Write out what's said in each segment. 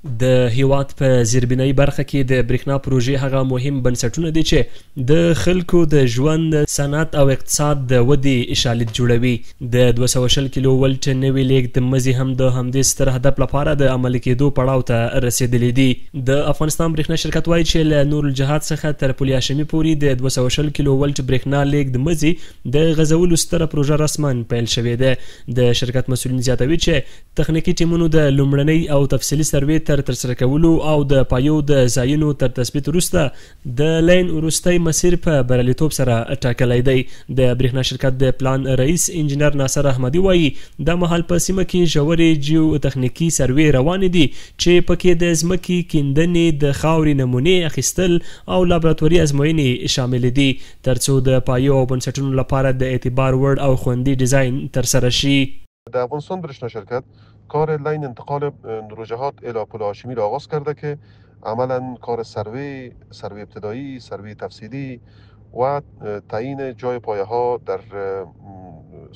د هیواد په زیربنایي برخه کې د برېښنا پروژې هغه مهم بنسټونه دي چې د خلکو د ژوند، صنعت او اقتصاد د ودې شالید جوړوي. د 220 کیلو ولټ نوي لیږد مزي هم د همدې ستر هدف لپاره د عملي کېدو پړاو ته رسېدلی دي. د افغانستان برېښنا شرکت وایي چې له نور الجهات څخه تر پل هاشمي پورې د 220 کیلو ولټ برېښنا لیږد مزي د غځولو ستره پروژه رسما پیل شوې ده. د شرکت مسؤلین زیاتوي چې تخنیکي ټیمونو د لومړنۍ او تفصیلي سروې ترسره کولو او د پایو د ځایونو تر تثبیت وروسته د لاین وروستی مسیر په بریالیتوب سره ټاکلی دی. د برېښنا شرکت د پلان رئیس انجینر ناصر احمدي وایي دا مهال په سیمه کې ژورې جیو تخنیکي سروې روانې دي چې پکې د ځمکې کیندنې، د خاورې نمونې اخیستل او لابراتواري ازموینې شامل دي ترڅو د پایو او بنسټونو لپاره د اعتبار وړ او خوندي ډیزاین ترسره شي. در افغانستان برېښنا شرکت کار لاین انتقال نورالجهات الی پل هاشمی را آغاز کرده که عملا کار سروی ابتدایی، سروی تفصیلی و تعیین جای پایه ها در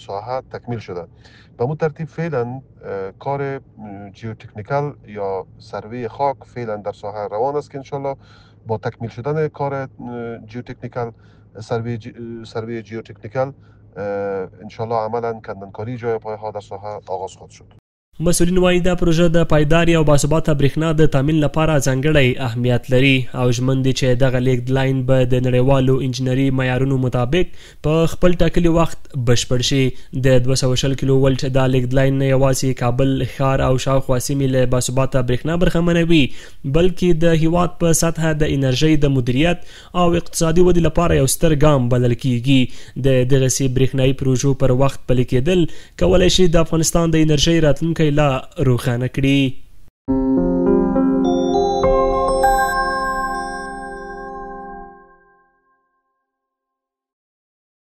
ساحه تکمیل شده. به مو ترتیب فعلا کار جیوتکنیکال یا سروی خاک فعلا در ساحه روان است که انشالله با تکمیل شدن کار جیوتکنیکال سروی جیوتکنیکال انشالله عملا کندنکاری جای پایه ها در ساحه آغاز خواهد شد. مسؤلین وایي دا پروژه د پایداري او باثباته برېښنا د تامین لپاره ځانګړی اهمیت لري او ژمن دي چې دغه لیږد لاین به د نړیوالو انجینري معیارونو مطابق په خپل ټاکلي وخت بشپړ شي. د 220 کیلو ولټ دا لیږد لاین نه یوازې کابل ښار او شاوخوا سیمې له باثباته برېښنا برخمنوي بلکې د هیواد په سطحه د انرژۍ د مدیریت او اقتصادي ودې لپاره یو ستر ګام بلل کیږي. د دغسې برېښنایي پروژو پر وخت پلي کېدل کولی شي د افغانستان د انرژۍ راتلونکی لا روښانه کړي.